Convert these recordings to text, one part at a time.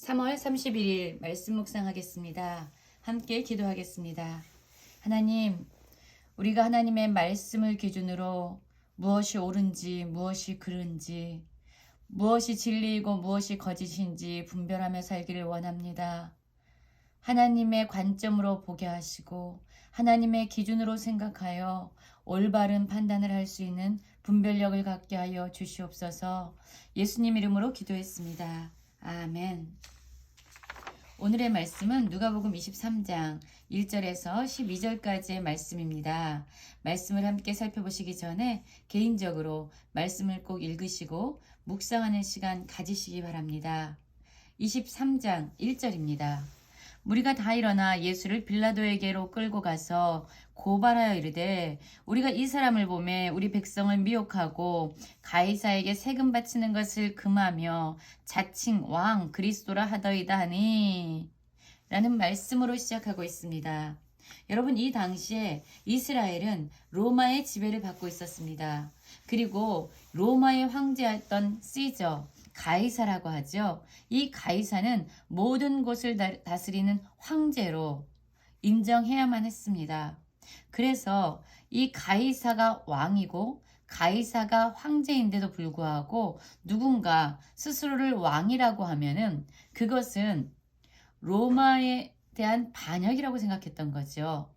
3월 31일 말씀 묵상하겠습니다. 함께 기도하겠습니다. 하나님, 우리가 하나님의 말씀을 기준으로 무엇이 옳은지, 무엇이 그른지, 무엇이 진리이고 무엇이 거짓인지 분별하며 살기를 원합니다. 하나님의 관점으로 보게 하시고 하나님의 기준으로 생각하여 올바른 판단을 할 수 있는 분별력을 갖게 하여 주시옵소서. 예수님 이름으로 기도했습니다. 아멘. 오늘의 말씀은 누가복음 23장 1절에서 12절까지의 말씀입니다. 말씀을 함께 살펴보시기 전에 개인적으로 말씀을 꼭 읽으시고 묵상하는 시간 가지시기 바랍니다. 23장 1절입니다. 무리가 다 일어나 예수를 빌라도에게로 끌고 가서 고발하여 이르되 우리가 이 사람을 보매 우리 백성을 미혹하고 가이사에게 세금 바치는 것을 금하며 자칭 왕 그리스도라 하더이다 하니 라는 말씀으로 시작하고 있습니다. 여러분, 이 당시에 이스라엘은 로마의 지배를 받고 있었습니다. 그리고 로마의 황제였던 시저 가이사라고 하죠. 이 가이사는 모든 곳을 다스리는 황제로 인정해야만 했습니다. 그래서 이 가이사가 왕이고 가이사가 황제인데도 불구하고 누군가 스스로를 왕이라고 하면은 그것은 로마에 대한 반역이라고 생각했던 거죠.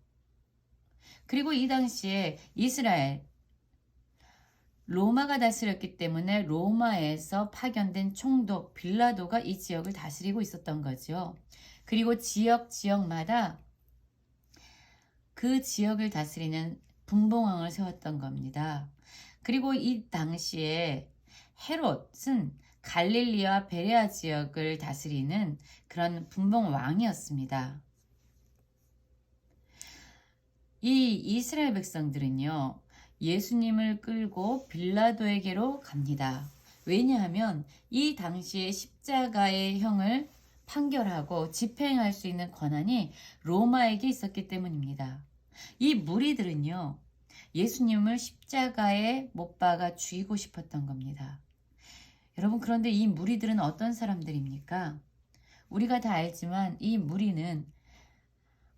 그리고 이 당시에 이스라엘 로마가 다스렸기 때문에 로마에서 파견된 총독 빌라도가 이 지역을 다스리고 있었던 거죠. 그리고 지역마다 그 지역을 다스리는 분봉왕을 세웠던 겁니다. 그리고 이 당시에 헤롯은 갈릴리와 베레아 지역을 다스리는 그런 분봉왕이었습니다. 이 이스라엘 백성들은요, 예수님을 끌고 빌라도에게로 갑니다. 왜냐하면 이 당시에 십자가의 형을 판결하고 집행할 수 있는 권한이 로마에게 있었기 때문입니다. 이 무리들은요, 예수님을 십자가에 못 박아 죽이고 싶었던 겁니다. 여러분, 그런데 이 무리들은 어떤 사람들입니까? 우리가 다 알지만 이 무리는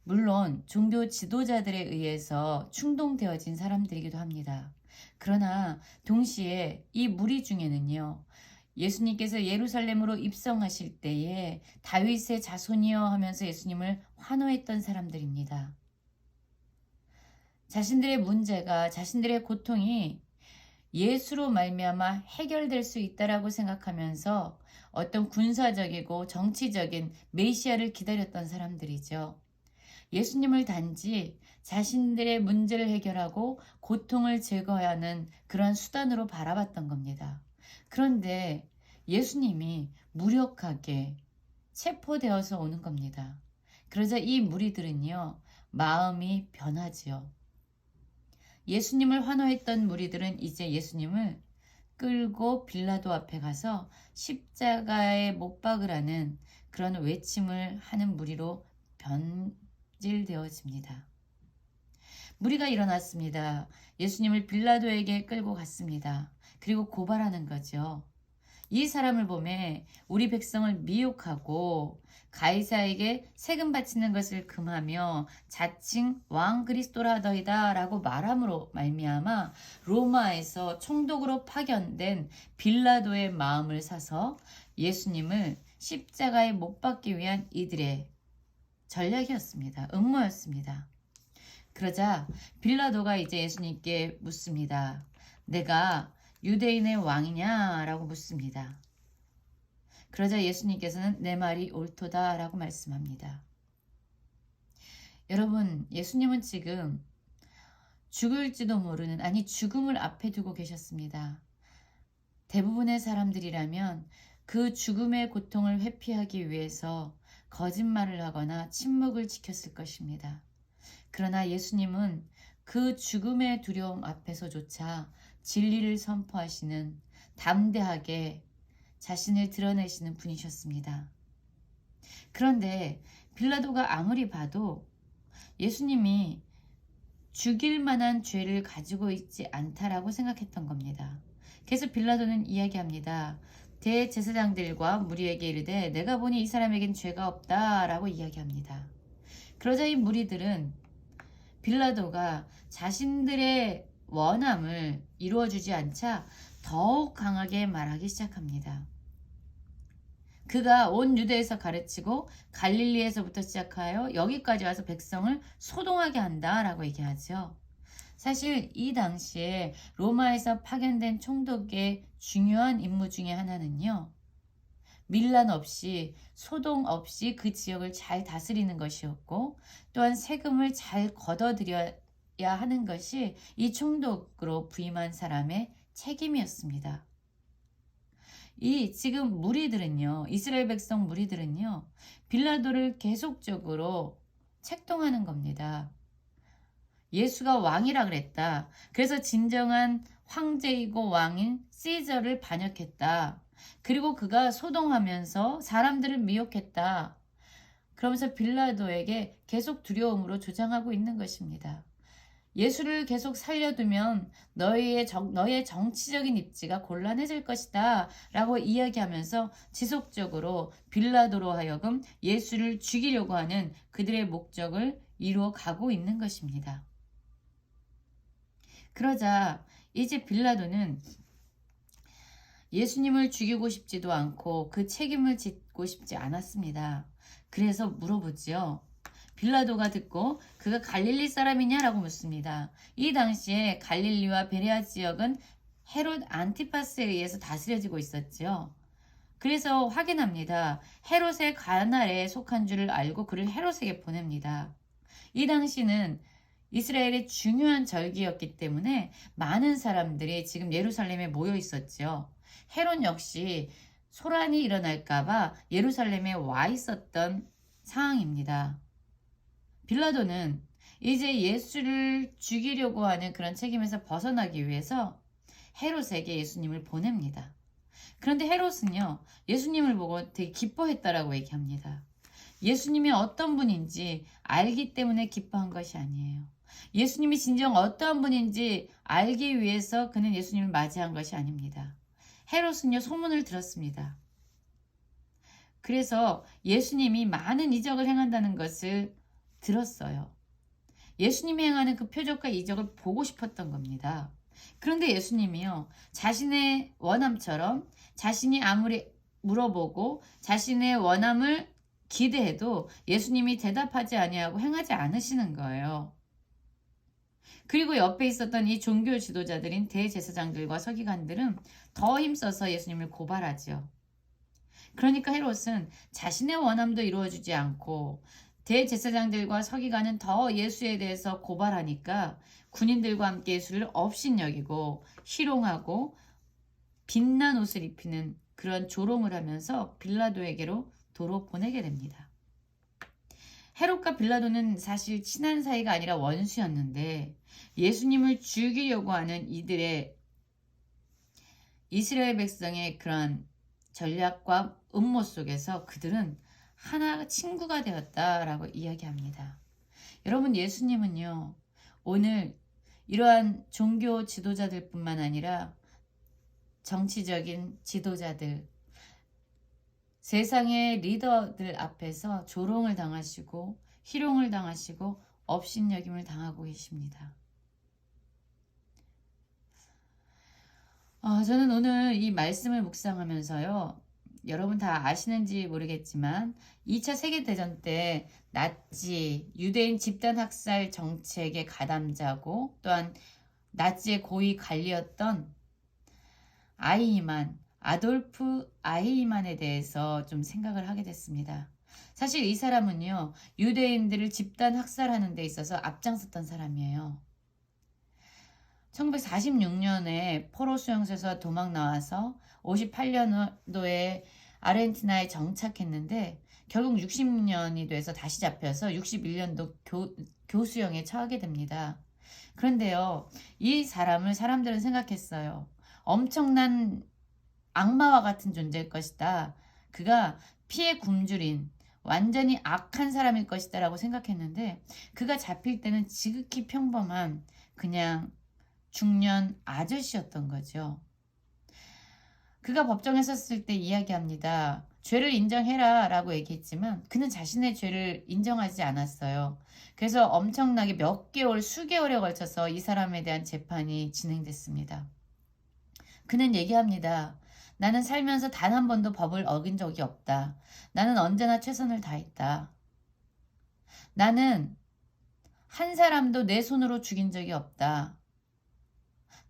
물론 종교 지도자들에 의해서 충동되어진 사람들이기도 합니다. 그러나 동시에 이 무리 중에는요, 예수님께서 예루살렘으로 입성하실 때에 다윗의 자손이여 하면서 예수님을 환호했던 사람들입니다. 자신들의 문제가, 자신들의 고통이 예수로 말미암아 해결될 수 있다라고 생각하면서 어떤 군사적이고 정치적인 메시아를 기다렸던 사람들이죠. 예수님을 단지 자신들의 문제를 해결하고 고통을 제거하는 그런 수단으로 바라봤던 겁니다. 그런데 예수님이 무력하게 체포되어서 오는 겁니다. 그러자 이 무리들은요, 마음이 변하지요. 예수님을 환호했던 무리들은 이제 예수님을 끌고 빌라도 앞에 가서 십자가에 못 박으라는 그런 외침을 하는 무리로 변질되어집니다. 무리가 일어났습니다. 예수님을 빌라도에게 끌고 갔습니다. 그리고 고발하는 거죠. 이 사람을 보매 우리 백성을 미혹하고 가이사에게 세금 바치는 것을 금하며 자칭 왕 그리스도라 하더이다 라고 말함으로 말미암아 로마에서 총독으로 파견된 빌라도의 마음을 사서 예수님을 십자가에 못 박기 위한 이들의 전략이었습니다. 음모였습니다. 그러자 빌라도가 이제 예수님께 묻습니다. 내가 유대인의 왕이냐? 라고 묻습니다. 그러자 예수님께서는 내 말이 옳도다 라고 말씀합니다. 여러분, 예수님은 지금 죽을지도 모르는, 아니 죽음을 앞에 두고 계셨습니다. 대부분의 사람들이라면 그 죽음의 고통을 회피하기 위해서 거짓말을 하거나 침묵을 지켰을 것입니다. 그러나 예수님은 그 죽음의 두려움 앞에서조차 진리를 선포하시는, 담대하게 자신을 드러내시는 분이셨습니다. 그런데 빌라도가 아무리 봐도 예수님이 죽일 만한 죄를 가지고 있지 않다라고 생각했던 겁니다. 그래서 빌라도는 이야기합니다. 대제사장들과 무리에게 이르되 내가 보니 이 사람에겐 죄가 없다라고 이야기합니다. 그러자 이 무리들은 빌라도가 자신들의 원함을 이루어주지 않자 더욱 강하게 말하기 시작합니다. 그가 온 유대에서 가르치고 갈릴리에서부터 시작하여 여기까지 와서 백성을 소동하게 한다라고 얘기하죠. 사실 이 당시에 로마에서 파견된 총독의 중요한 임무 중에 하나는요, 밀란 없이 소동 없이 그 지역을 잘 다스리는 것이었고, 또한 세금을 잘 걷어들여야 하는 것이 이 총독으로 부임한 사람의 책임이었습니다. 이 지금 무리들은요, 이스라엘 백성 무리들은요, 빌라도를 계속적으로 책동하는 겁니다. 예수가 왕이라 그랬다. 그래서 진정한 황제이고 왕인 시저를 반역했다. 그리고 그가 소동하면서 사람들을 미혹했다. 그러면서 빌라도에게 계속 두려움으로 주장하고 있는 것입니다. 예수를 계속 살려두면 너의 정치적인 입지가 곤란해질 것이다 라고 이야기하면서 지속적으로 빌라도로 하여금 예수를 죽이려고 하는 그들의 목적을 이루어 가고 있는 것입니다. 그러자 이제 빌라도는 예수님을 죽이고 싶지도 않고 그 책임을 짓고 싶지 않았습니다. 그래서 물어보지요. 빌라도가 듣고 그가 갈릴리 사람이냐라고 묻습니다. 이 당시에 갈릴리와 베레아 지역은 헤롯 안티파스에 의해서 다스려지고 있었죠. 그래서 확인합니다. 헤롯의 관할에 속한 줄을 알고 그를 헤롯에게 보냅니다. 이 당시는 이스라엘의 중요한 절기였기 때문에 많은 사람들이 지금 예루살렘에 모여 있었죠. 헤롯 역시 소란이 일어날까봐 예루살렘에 와 있었던 상황입니다. 빌라도는 이제 예수를 죽이려고 하는 그런 책임에서 벗어나기 위해서 헤롯에게 예수님을 보냅니다. 그런데 헤롯은요, 예수님을 보고 되게 기뻐했다라고 얘기합니다. 예수님이 어떤 분인지 알기 때문에 기뻐한 것이 아니에요. 예수님이 진정 어떠한 분인지 알기 위해서 그는 예수님을 맞이한 것이 아닙니다. 헤롯은요, 소문을 들었습니다. 그래서 예수님이 많은 이적을 행한다는 것을 들었어요. 예수님이 행하는 그 표적과 이적을 보고 싶었던 겁니다. 그런데 예수님이요, 자신의 원함처럼 자신이 아무리 물어보고 자신의 원함을 기대해도 예수님이 대답하지 아니하고 행하지 않으시는 거예요. 그리고 옆에 있었던 이 종교 지도자들인 대제사장들과 서기관들은 더 힘써서 예수님을 고발하죠. 그러니까 헤롯은 자신의 원함도 이루어지지 않고 대제사장들과 서기관은 더 예수에 대해서 고발하니까 군인들과 함께 예수를 업신여기고 희롱하고 빛난 옷을 입히는 그런 조롱을 하면서 빌라도에게로 도로 보내게 됩니다. 헤롯과 빌라도는 사실 친한 사이가 아니라 원수였는데 예수님을 죽이려고 하는 이들의 이스라엘 백성의 그런 전략과 음모 속에서 그들은 하나 친구가 되었다라고 이야기합니다. 여러분, 예수님은요, 오늘 이러한 종교 지도자들뿐만 아니라 정치적인 지도자들, 세상의 리더들 앞에서 조롱을 당하시고 희롱을 당하시고 업신여김을 당하고 계십니다. 저는 오늘 이 말씀을 묵상하면서요, 여러분 다 아시는지 모르겠지만 2차 세계대전 때 나치, 유대인 집단 학살 정책의 가담자고 또한 나치의 고위 관리였던 아돌프 아이히만에 대해서 좀 생각을 하게 됐습니다. 사실 이 사람은요, 유대인들을 집단 학살하는 데 있어서 앞장섰던 사람이에요. 1946년에 포로 수용소에서 도망 나와서 58년도에 아르헨티나에 정착했는데 결국 60년이 돼서 다시 잡혀서 61년도 교수형에 처하게 됩니다. 그런데요, 이 사람을 사람들은 생각했어요. 엄청난 악마와 같은 존재일 것이다. 그가 피의 굶주린 완전히 악한 사람일 것이다 라고 생각했는데 그가 잡힐 때는 지극히 평범한 그냥 중년 아저씨였던 거죠. 그가 법정에 섰을 때 이야기합니다. 죄를 인정해라 라고 얘기했지만 그는 자신의 죄를 인정하지 않았어요. 그래서 엄청나게 몇 개월, 수개월에 걸쳐서 이 사람에 대한 재판이 진행됐습니다. 그는 얘기합니다. 나는 살면서 단 한 번도 법을 어긴 적이 없다. 나는 언제나 최선을 다했다. 나는 한 사람도 내 손으로 죽인 적이 없다.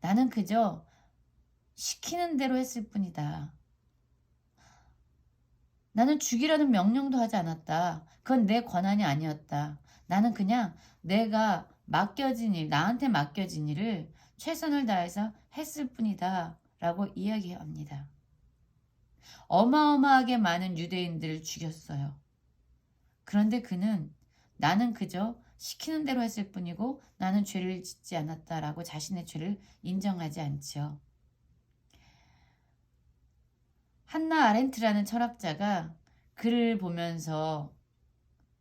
나는 그저 시키는 대로 했을 뿐이다. 나는 죽이라는 명령도 하지 않았다. 그건 내 권한이 아니었다. 나는 그냥 내가 맡겨진 일, 나한테 맡겨진 일을 최선을 다해서 했을 뿐이다. 라고 이야기합니다. 어마어마하게 많은 유대인들을 죽였어요. 그런데 그는 나는 그저 시키는 대로 했을 뿐이고 나는 죄를 짓지 않았다라고 자신의 죄를 인정하지 않지요. 한나 아렌트라는 철학자가 글을 보면서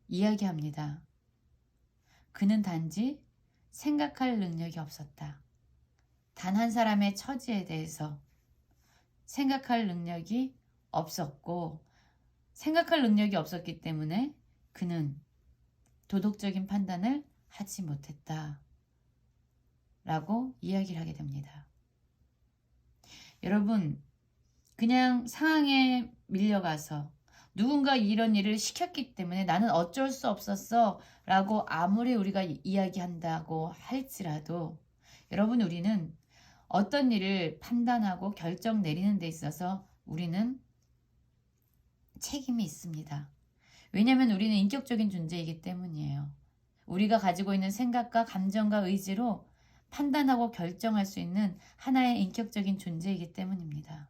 이야기합니다. 그는 단지 생각할 능력이 없었다. 단 한 사람의 처지에 대해서 생각할 능력이 없었고 생각할 능력이 없었기 때문에 그는 도덕적인 판단을 하지 못했다. 라고 이야기를 하게 됩니다. 여러분, 그냥 상황에 밀려가서 누군가 이런 일을 시켰기 때문에 나는 어쩔 수 없었어 라고 아무리 우리가 이야기한다고 할지라도 여러분, 우리는 어떤 일을 판단하고 결정 내리는 데 있어서 우리는 책임이 있습니다. 왜냐하면 우리는 인격적인 존재이기 때문이에요. 우리가 가지고 있는 생각과 감정과 의지로 판단하고 결정할 수 있는 하나의 인격적인 존재이기 때문입니다.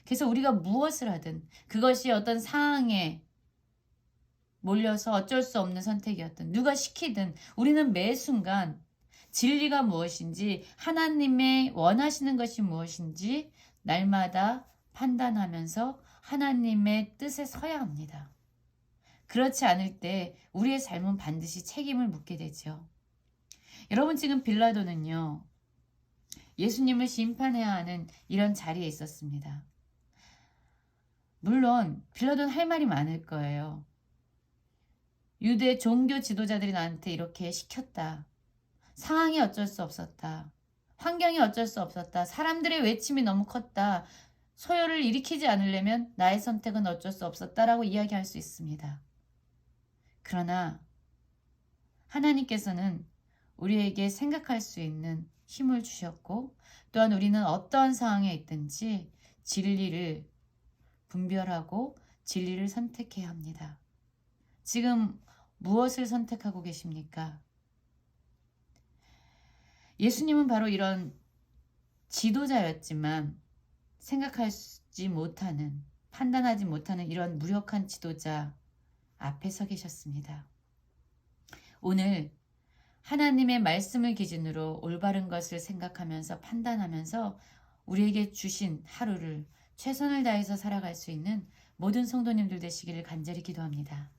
그래서 우리가 무엇을 하든 그것이 어떤 상황에 몰려서 어쩔 수 없는 선택이었든 누가 시키든 우리는 매 순간 진리가 무엇인지 하나님의 원하시는 것이 무엇인지 날마다 판단하면서 하나님의 뜻에 서야 합니다. 그렇지 않을 때 우리의 삶은 반드시 책임을 묻게 되죠. 여러분, 지금 빌라도는요, 예수님을 심판해야 하는 이런 자리에 있었습니다. 물론 빌라도는 할 말이 많을 거예요. 유대 종교 지도자들이 나한테 이렇게 시켰다. 상황이 어쩔 수 없었다. 환경이 어쩔 수 없었다. 사람들의 외침이 너무 컸다. 소요를 일으키지 않으려면 나의 선택은 어쩔 수 없었다라고 이야기할 수 있습니다. 그러나 하나님께서는 우리에게 생각할 수 있는 힘을 주셨고 또한 우리는 어떠한 상황에 있든지 진리를 분별하고 진리를 선택해야 합니다. 지금 무엇을 선택하고 계십니까? 예수님은 바로 이런 지도자였지만 생각하지 못하는, 판단하지 못하는 이런 무력한 지도자 앞에 서 계셨습니다. 오늘 하나님의 말씀을 기준으로 올바른 것을 생각하면서 판단하면서 우리에게 주신 하루를 최선을 다해서 살아갈 수 있는 모든 성도님들 되시기를 간절히 기도합니다.